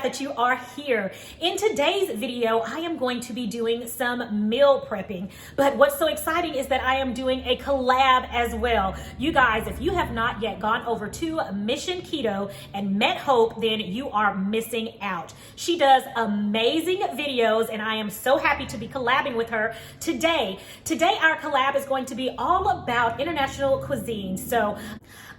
that you are here. In today's video, I am going to be doing some meal prepping. But what's so exciting is that I am doing a collab as well. You guys, if you have not yet gone over to Mission Keto and met Hope, then you are missing out. She does amazing videos and I am so happy to be collabing with her today. Today, our collab is going to be all about international cuisine. So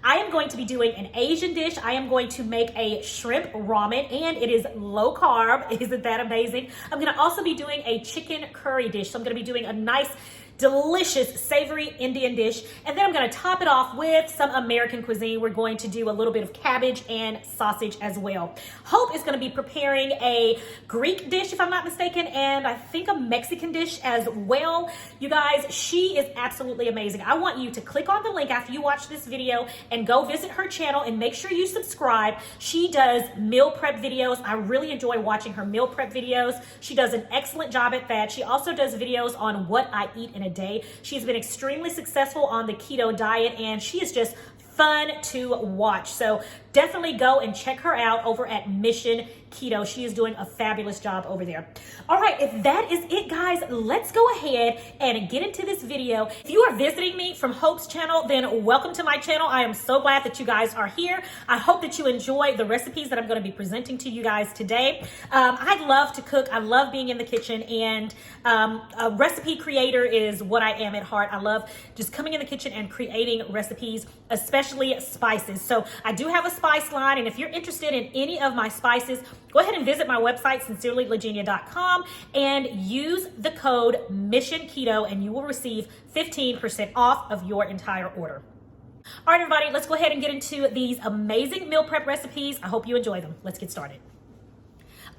I am going to be doing an Asian dish. I am going to make a shrimp ramen and it is low carb. Isn't that amazing? I'm going to also be doing a chicken curry dish. So I'm going to be doing a nice delicious savory Indian dish, and then I'm going to top it off with some American cuisine. We're going to do a little bit of cabbage and sausage as well. Hope is going to be preparing a Greek dish, if I'm not mistaken, and I think a Mexican dish as well. You guys, she is absolutely amazing. I want you to click on the link after you watch this video and go visit her channel and make sure you subscribe. She does meal prep videos. I really enjoy watching her meal prep videos. She does an excellent job at that. She also does videos on what I eat in a day. She's been extremely successful on the keto diet and she is just fun to watch. So definitely go and check her out over at Mission Keto. She is doing a fabulous job over there. All right, if that is it, guys, let's go ahead and get into this video. If you are visiting me from Hope's channel, then welcome to my channel. I am so glad that you guys are here. I hope that you enjoy the recipes that I'm going to be presenting to you guys today. I love to cook. I love being in the kitchen, and a recipe creator is what I am at heart. I love just coming in the kitchen and creating recipes, especially spices. So I do have a spice line, and if you're interested in any of my spices, go ahead and visit my website, sincerelylegenia.com, and use the code MISSIONKETO, and you will receive 15% off of your entire order. All right, everybody, let's go ahead and get into these amazing meal prep recipes. I hope you enjoy them. Let's get started.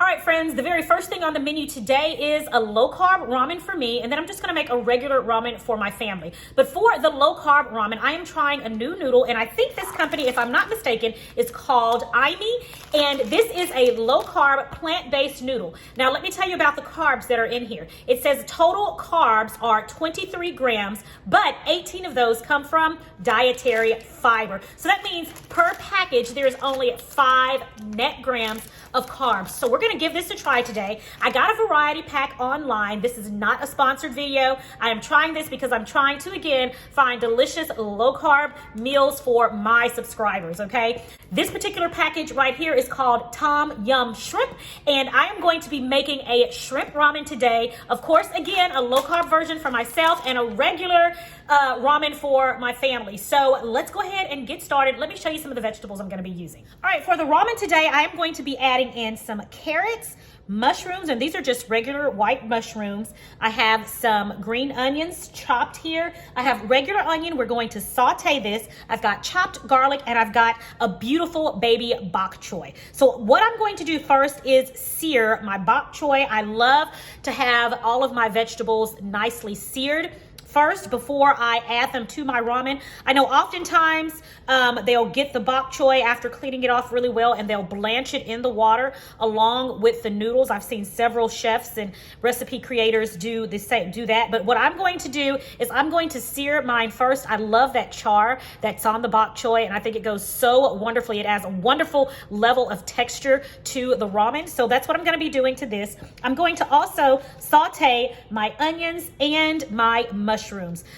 All right, friends, the very first thing on the menu today is a low-carb ramen for me, and then I'm just gonna make a regular ramen for my family. But for the low-carb ramen, I am trying a new noodle, and I think this company, if I'm not mistaken, is called IMMI, and this is a low-carb, plant-based noodle. Now, let me tell you about the carbs that are in here. It says total carbs are 23 grams, but 18 of those come from dietary fiber. So that means per package, there's only 5 net grams of carbs. So we're going to give this a try today. I got a variety pack online. This is not a sponsored video. I am trying this because I'm trying to, again, find delicious low carb meals for my subscribers, okay? This particular package right here is called Tom Yum Shrimp, and I am going to be making a shrimp ramen today. Of course, again, a low carb version for myself and a regular ramen for my family. So let's go ahead and get started. Let me show you some of the vegetables I'm going to be using. All right, for the ramen today, I am going to be adding in some carrots, mushrooms, and these are just regular white mushrooms. I have some green onions chopped here. I have regular onion. We're going to saute this. I've got chopped garlic, and I've got a beautiful baby bok choy. So what I'm going to do first is sear my bok choy. I love to have all of my vegetables nicely seared first before I add them to my ramen. I know oftentimes they'll get the bok choy after cleaning it off really well and they'll blanch it in the water along with the noodles. I've seen several chefs and recipe creators do that. But what I'm going to do is I'm going to sear mine first. I love that char that's on the bok choy, and I think it goes so wonderfully. It adds a wonderful level of texture to the ramen. So that's what I'm going to be doing to this. I'm going to also saute my onions and my mushrooms.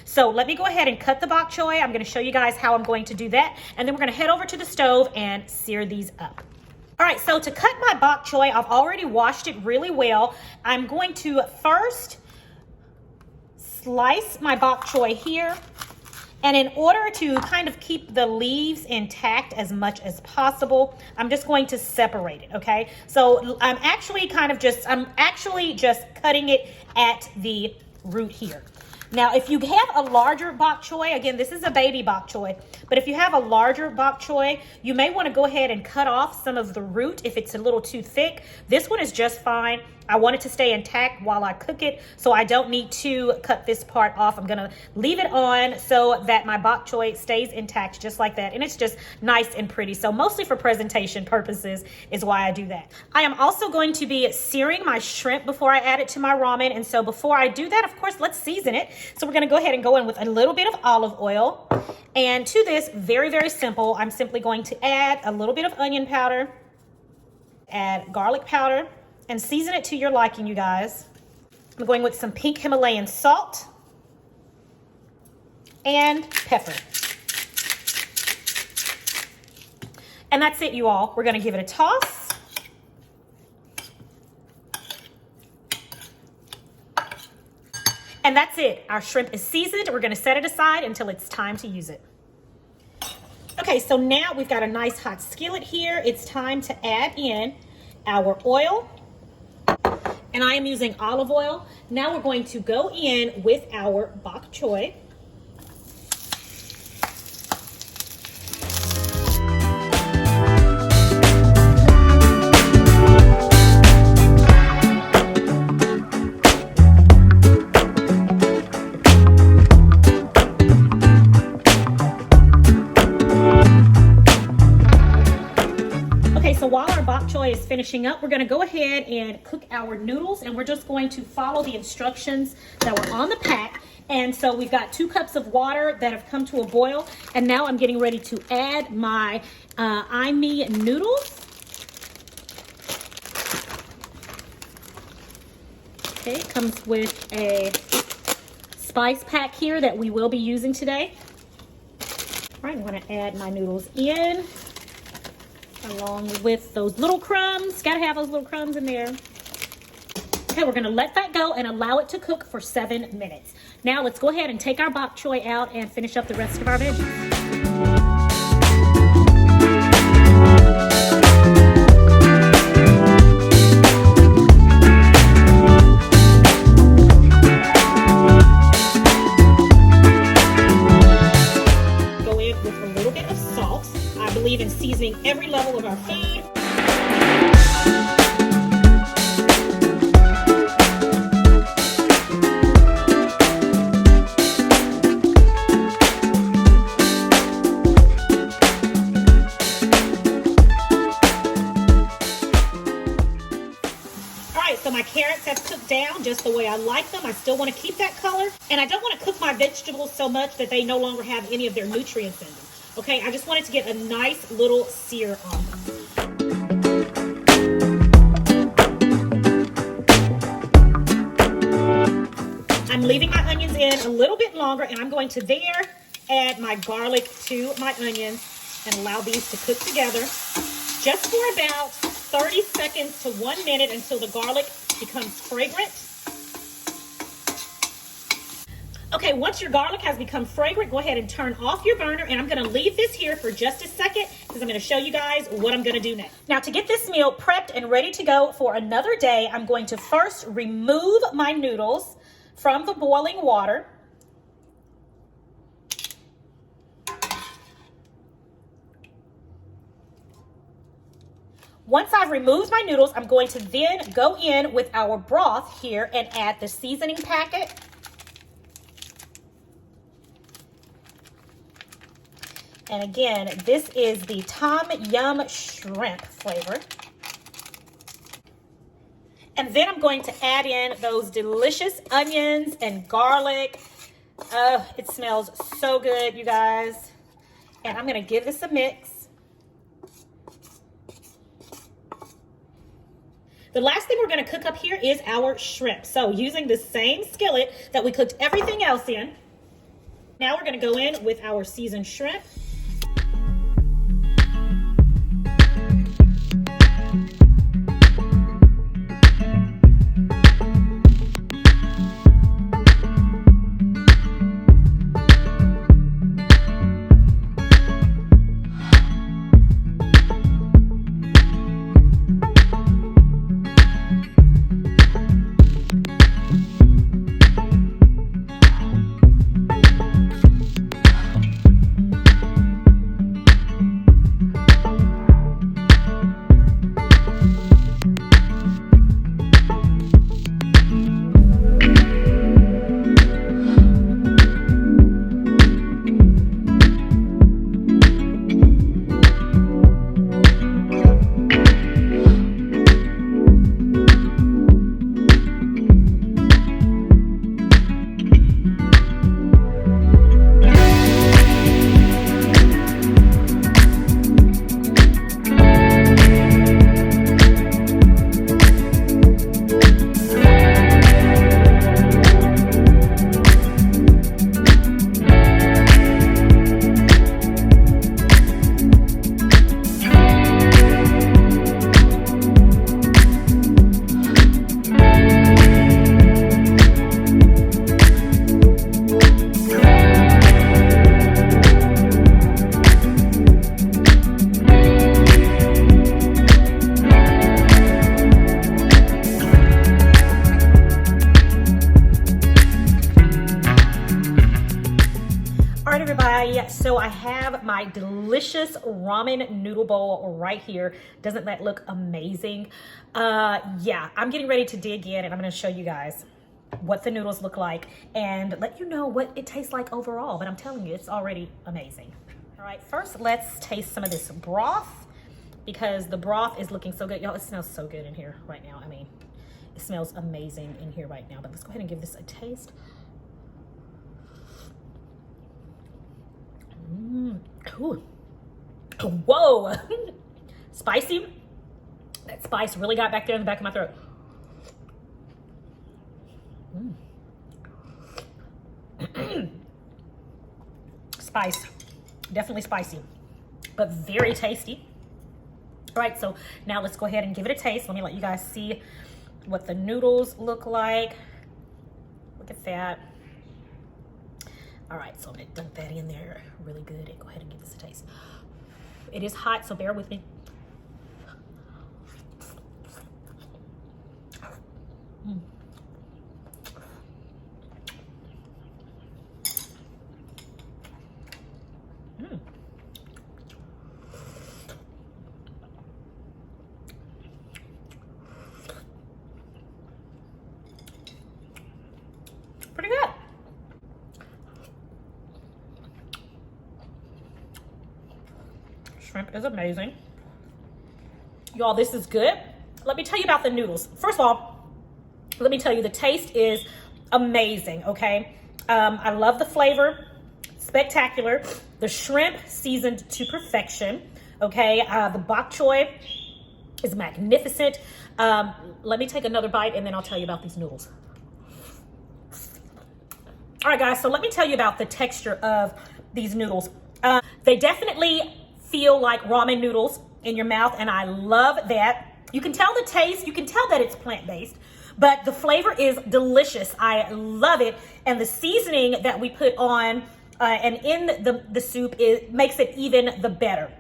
So let me go ahead and cut the bok choy. I'm going to show you guys how I'm going to do that, and then we're going to head over to the stove and sear these up. All right, so to cut my bok choy, I've already washed it really well. I'm going to first slice my bok choy here, and in order to kind of keep the leaves intact as much as possible, I'm just going to separate it, okay? So I'm actually just cutting it at the root here. Now, if you have a larger bok choy, again, this is a baby bok choy, but if you have a larger bok choy, you may want to go ahead and cut off some of the root if it's a little too thick. This one is just fine. I want it to stay intact while I cook it, so I don't need to cut this part off. I'm gonna leave it on so that my bok choy stays intact just like that, and it's just nice and pretty. So mostly for presentation purposes is why I do that. I am also going to be searing my shrimp before I add it to my ramen, and so before I do that, of course, let's season it. So we're gonna go ahead and go in with a little bit of olive oil, and to this, very, very simple, I'm simply going to add a little bit of onion powder, Add garlic powder and season it to your liking, you guys. I'm going with some pink Himalayan salt and pepper. And that's it, you all. We're gonna give it a toss. And that's it. Our shrimp is seasoned. We're gonna set it aside until it's time to use it. Okay, so now we've got a nice hot skillet here. It's time to add in our oil. And I am using olive oil. Now we're going to go in with our bok choy. So while our bok choy is finishing up, we're going to go ahead and cook our noodles, and we're just going to follow the instructions that were on the pack. And so we've got 2 cups of water that have come to a boil, and now I'm getting ready to add my IMMI noodles. Okay, it comes with a spice pack here that we will be using today. All right, I'm going to add my noodles in, along with those little crumbs. Gotta have those little crumbs in there. Okay, we're gonna let that go and allow it to cook for 7 minutes. Now let's go ahead and take our bok choy out and finish up the rest of our veggies. In seasoning every level of our food. All right, so my carrots have cooked down just the way I like them. I still want to keep that color, and I don't want to cook my vegetables so much that they no longer have any of their nutrients in them. Okay, I just wanted to get a nice little sear on them. I'm leaving my onions in a little bit longer, and I'm going to there add my garlic to my onions and allow these to cook together just for about 30 seconds to 1 minute until the garlic becomes fragrant. Okay, once your garlic has become fragrant, go ahead and turn off your burner, and I'm gonna leave this here for just a second because I'm gonna show you guys what I'm gonna do next. Now, to get this meal prepped and ready to go for another day, I'm going to first remove my noodles from the boiling water. Once I've removed my noodles, I'm going to then go in with our broth here and add the seasoning packet. And again, this is the Tom Yum shrimp flavor. And then I'm going to add in those delicious onions and garlic. Oh, it smells so good, you guys. And I'm gonna give this a mix. The last thing we're gonna cook up here is our shrimp. So using the same skillet that we cooked everything else in. Now we're gonna go in with our seasoned shrimp. I have my delicious ramen noodle bowl right here. Doesn't that look amazing? Yeah, I'm getting ready to dig in, and I'm gonna show you guys what the noodles look like and let you know what it tastes like overall. But I'm telling you, it's already amazing. All right, first let's taste some of this broth, because the broth is looking so good. Y'all, it smells so good in here right now. I mean, it smells amazing in here right now. But let's go ahead and give this a taste. Ooh. Whoa. Spicy. That spice really got back there in the back of my throat. Spice. Definitely spicy, but very tasty. All right, so now let's go ahead and give it a taste. Let me let you guys see what the noodles look like. Look at that. All right, so I'm gonna dunk that in there really good and go ahead and give this a taste. It is hot, so bear with me. Pretty good. Shrimp is amazing. Y'all, this is good. Let me tell you about the noodles. First of all, let me tell you, the taste is amazing, okay? I love the flavor, spectacular. The shrimp seasoned to perfection, okay? The bok choy is magnificent. Let me take another bite and then I'll tell you about these noodles. All right, guys, so let me tell you about the texture of these noodles. They definitely feel like ramen noodles in your mouth, and I love that. You can tell the taste, you can tell that it's plant-based, but the flavor is delicious. I love it, and the seasoning that we put on and in the soup, it makes it even the better.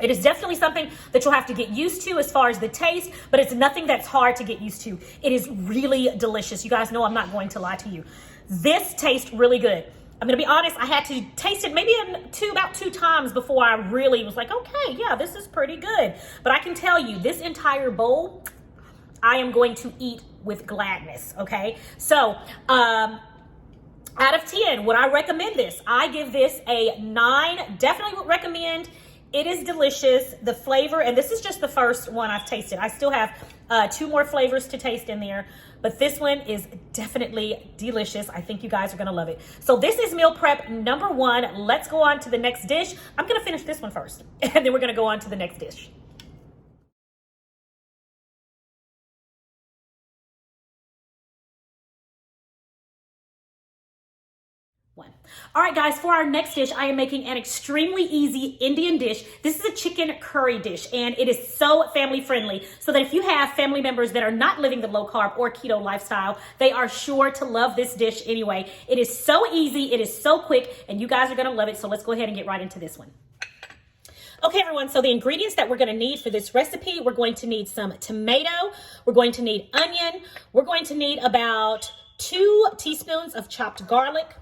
It is definitely something that you'll have to get used to as far as the taste, but it's nothing that's hard to get used to. It is really delicious. You guys know I'm not going to lie to you. This tastes really good. I'm gonna be honest, I had to taste it maybe about two times before I really was like, okay, yeah, this is pretty good. But I can tell you, this entire bowl, I am going to eat with gladness, okay? So, out of 10, would I recommend this? I give this a 9, definitely would recommend. It is delicious, the flavor, and this is just the first one I've tasted. I still have 2 more flavors to taste in there, but this one is definitely delicious. I think you guys are gonna love it. So this is meal prep number 1. Let's go on to the next dish. I'm gonna finish this one first, and then we're gonna go on to the next dish. All right, guys, for our next dish, I am making an extremely easy Indian dish. This is a chicken curry dish, and it is so family friendly, so that if you have family members that are not living the low carb or keto lifestyle, they are sure to love this dish anyway. It is so easy, it is so quick, and you guys are gonna love it. So let's go ahead and get right into this one. Okay, everyone, so the ingredients that we're gonna need for this recipe, we're going to need some tomato, we're going to need onion, we're going to need about 2 teaspoons of chopped garlic,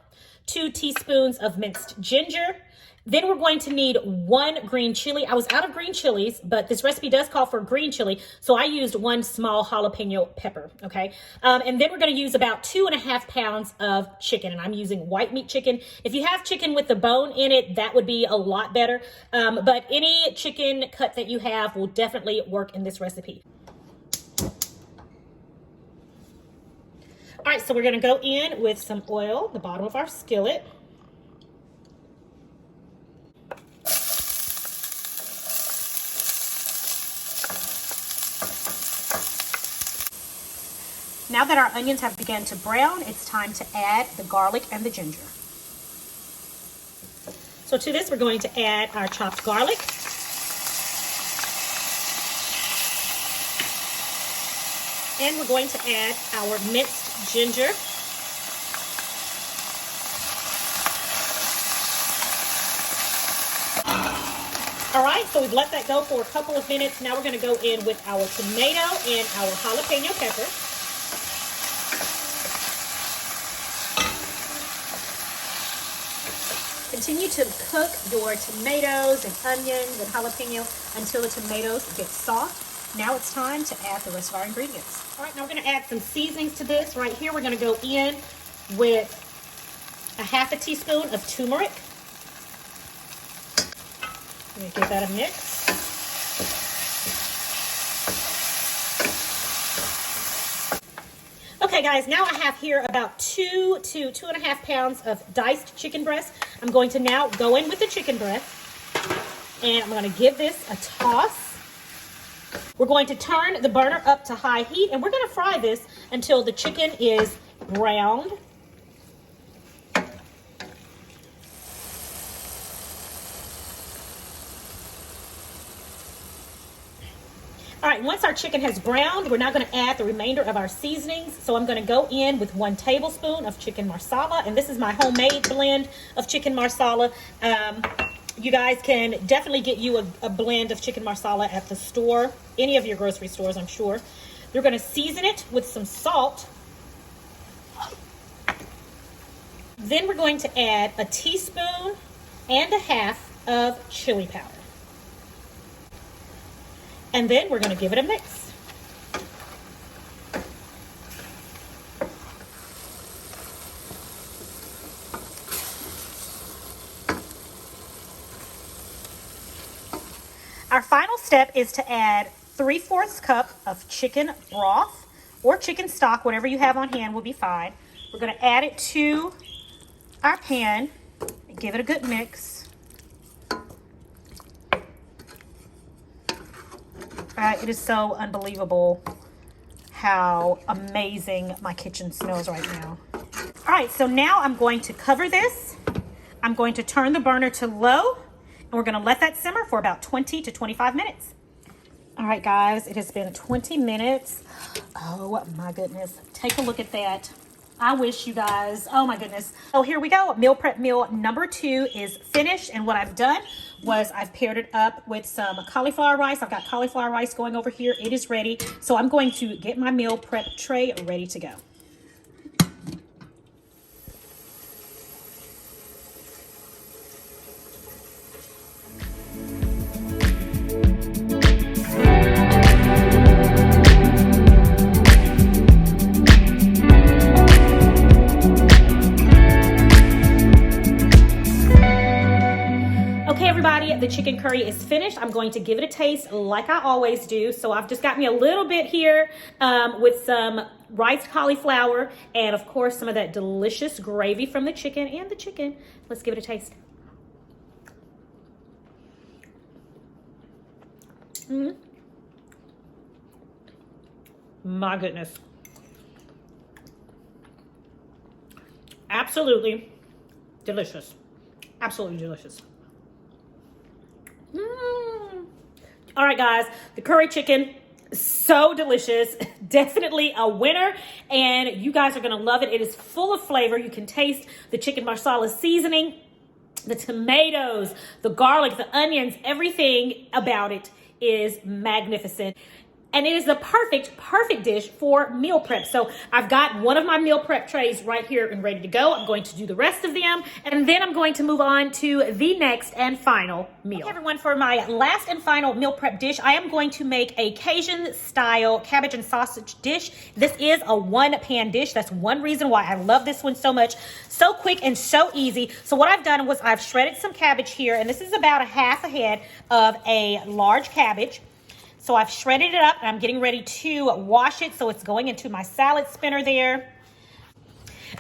2 teaspoons of minced ginger. Then we're going to need 1 green chili. I was out of green chilies, but this recipe does call for green chili, so I used 1 small jalapeno pepper, okay? And then we're gonna use about 2.5 pounds of chicken, and I'm using white meat chicken. If you have chicken with the bone in it, that would be a lot better, but any chicken cut that you have will definitely work in this recipe. All right, so we're gonna go in with some oil, the bottom of our skillet. Now that our onions have begun to brown, it's time to add the garlic and the ginger. So to this, we're going to add our chopped garlic. And we're going to add our minced ginger. All right, so we've let that go for a couple of minutes. Now we're gonna go in with our tomato and our jalapeno pepper. Continue to cook your tomatoes and onions and jalapeno until the tomatoes get soft. Now it's time to add the rest of our ingredients. All right, now we're going to add some seasonings to this. Right here, we're going to go in with a half a teaspoon of turmeric. I'm going to give that a mix. Okay guys, now I have here about 2 to 2.5 pounds of diced chicken breast. I'm going to now go in with the chicken breast and I'm going to give this a toss. We're going to turn the burner up to high heat and we're going to fry this until the chicken is browned. All right, once our chicken has browned, we're now going to add the remainder of our seasonings. So I'm going to go in with 1 tablespoon of chicken marsala, and this is my homemade blend of chicken marsala. You guys can definitely get you a blend of chicken marsala at the store, any of your grocery stores, I'm sure. You're going to season it with some salt. Then we're going to add a teaspoon and a half of chili powder. And then we're going to give it a mix. Our final step is to add 3/4 cup of chicken broth or chicken stock, whatever you have on hand will be fine. We're going to add it to our pan and give it a good mix. It is so unbelievable how amazing my kitchen smells right now. All right, so now I'm going to cover this. I'm going to turn the burner to low, and we're going to let that simmer for about 20 to 25 minutes. All right, guys, it has been 20 minutes. Oh, my goodness. Take a look at that. I wish you guys, oh my goodness. Oh, here we go. Meal prep meal number 2 is finished. And what I've done was I've paired it up with some cauliflower rice. I've got cauliflower rice going over here. It is ready. So I'm going to get my meal prep tray ready to go. The chicken curry is finished. I'm going to give it a taste like I always do. So I've just got me a little bit here with some riced cauliflower and of course some of that delicious gravy from the chicken and the chicken. Let's give it a taste. My goodness. Absolutely delicious. Absolutely delicious. All right, guys, the curry chicken, so delicious. Definitely a winner, and you guys are going to love it. It is full of flavor. You can taste the chicken marsala seasoning, the tomatoes, the garlic, the onions, everything about it is magnificent. And it is the perfect dish for meal prep. So I've got one of my meal prep trays right here and ready to go. I'm going to do the rest of them. And then I'm going to move on to the next and final meal. Okay, everyone, for my last and final meal prep dish, I am going to make a Cajun style cabbage and sausage dish. This is a 1-pan dish. That's one reason why I love this one so much. So quick and so easy. So what I've done was I've shredded some cabbage here, and this is about a half a head of a large cabbage. So I've shredded it up and I'm getting ready to wash it. So it's going into my salad spinner there.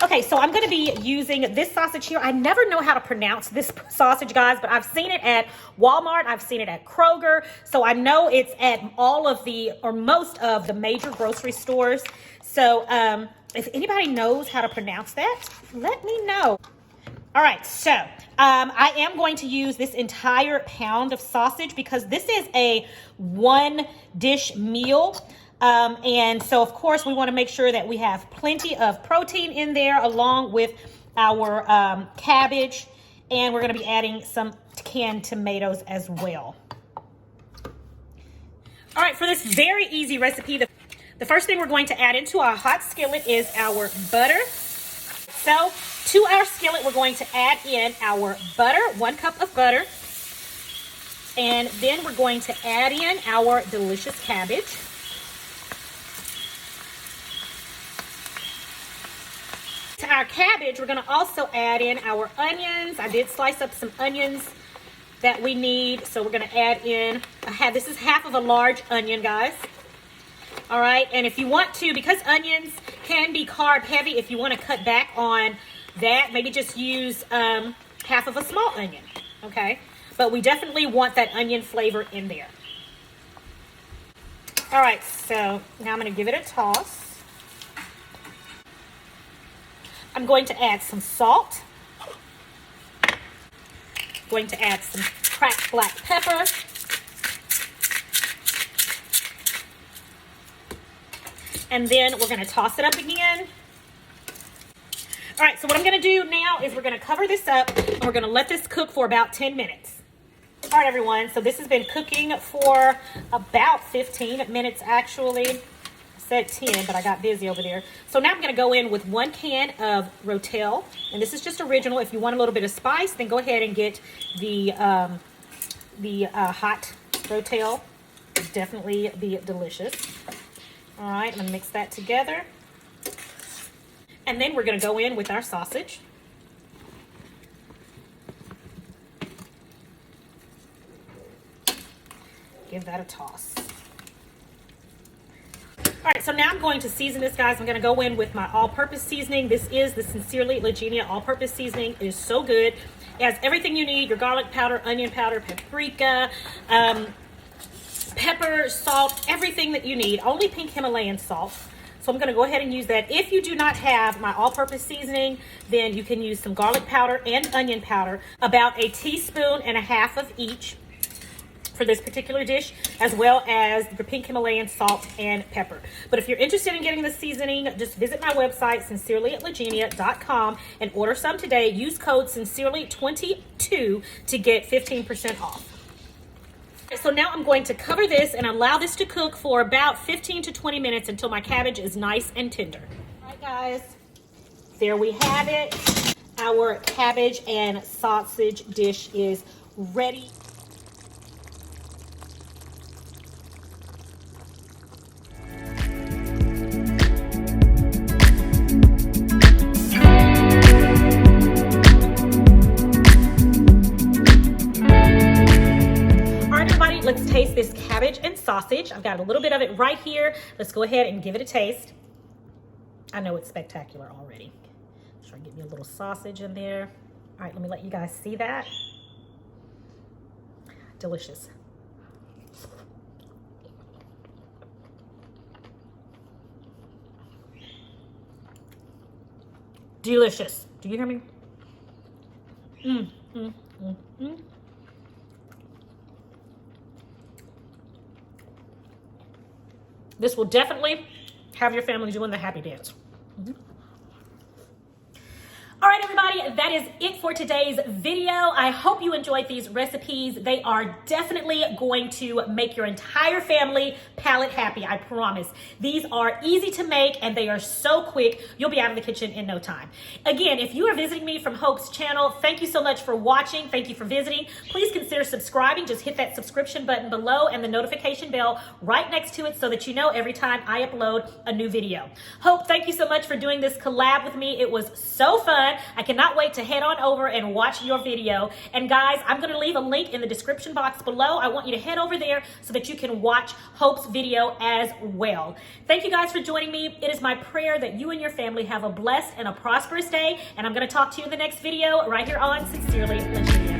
Okay, so I'm going to be using this sausage here. I never know how to pronounce this sausage, guys, but I've seen it at Walmart. I've seen it at Kroger. So I know it's at all of the, or most of the major grocery stores. So if anybody knows how to pronounce that, let me know. All right, so I am going to use this entire pound of sausage because this is a 1-dish meal. And so, of course, we want to make sure that we have plenty of protein in there along with our cabbage. And we're going to be adding some canned tomatoes as well. All right, for this very easy recipe, the first thing we're going to add into our hot skillet is our butter. so to our skillet, we're going to add in our butter, 1 cup of butter. And then we're going to add in our delicious cabbage. To our cabbage, we're going to also add in our onions. I did slice up some onions that we need. So we're going to add in, this is half of a large onion, guys. All right, and if you want to, because onions can be carb heavy, if you want to cut back on that, maybe just use half of a small onion, okay? But we definitely want that onion flavor in there. All right, so now I'm going to give it a toss. I'm going to add some salt. I'm going to add some cracked black pepper. And then we're going to toss it up again. All right, so what I'm going to do now is we're going to cover this up and we're going to let this cook for about 10 minutes. All right, everyone, so this has been cooking for about 15 minutes, actually. I said 10, but I got busy over there. So now I'm going to go in with 1 can of Rotel, and this is just original. If you want a little bit of spice, then go ahead and get the hot Rotel. It'll definitely be delicious. All right, I'm going to mix that together. And then we're going to go in with our sausage. Give that a toss. All right, so now I'm going to season this, guys. I'm going to go in with my all-purpose seasoning. This is the Sincerely Legenia all-purpose seasoning. It is so good. It has everything you need, your garlic powder, onion powder, paprika, pepper, salt, everything that you need. Only pink Himalayan salt. So I'm going to go ahead and use that. If you do not have my all-purpose seasoning, then you can use some garlic powder and onion powder, about 1.5 teaspoons of each for this particular dish, as well as the pink Himalayan salt and pepper. But if you're interested in getting the seasoning, just visit my website, sincerelyatlegenia.com, and order some today. Use code sincerely22 to get 15% off. So now I'm going to cover this and allow this to cook for about 15 to 20 minutes until my cabbage is nice and tender. All right, guys, there we have it. Our cabbage and sausage dish is ready. Let's taste this cabbage and sausage. I've got a little bit of it right here. Let's go ahead and give it a taste. I know it's spectacular already. Try to get me a little sausage in there. All right, let me let you guys see that. Delicious. Delicious. Do you hear me? This will definitely have your family doing the happy dance. All right, everybody, that is it for today's video. I hope you enjoyed these recipes. They are definitely going to make your entire family palate happy, I promise. These are easy to make and they are so quick. You'll be out of the kitchen in no time. Again, if you are visiting me from Hope's channel, thank you so much for watching. Thank you for visiting. Please consider subscribing. Just hit that subscription button below and the notification bell right next to it so that you know every time I upload a new video. Hope, thank you so much for doing this collab with me. It was so fun. I cannot wait to head on over and watch your video. And guys, I'm going to leave a link in the description box below. I want you to head over there so that you can watch Hope's video as well. Thank you guys for joining me. It is my prayer that you and your family have a blessed and a prosperous day. And I'm going to talk to you in the next video right here on Sincerely Legenia.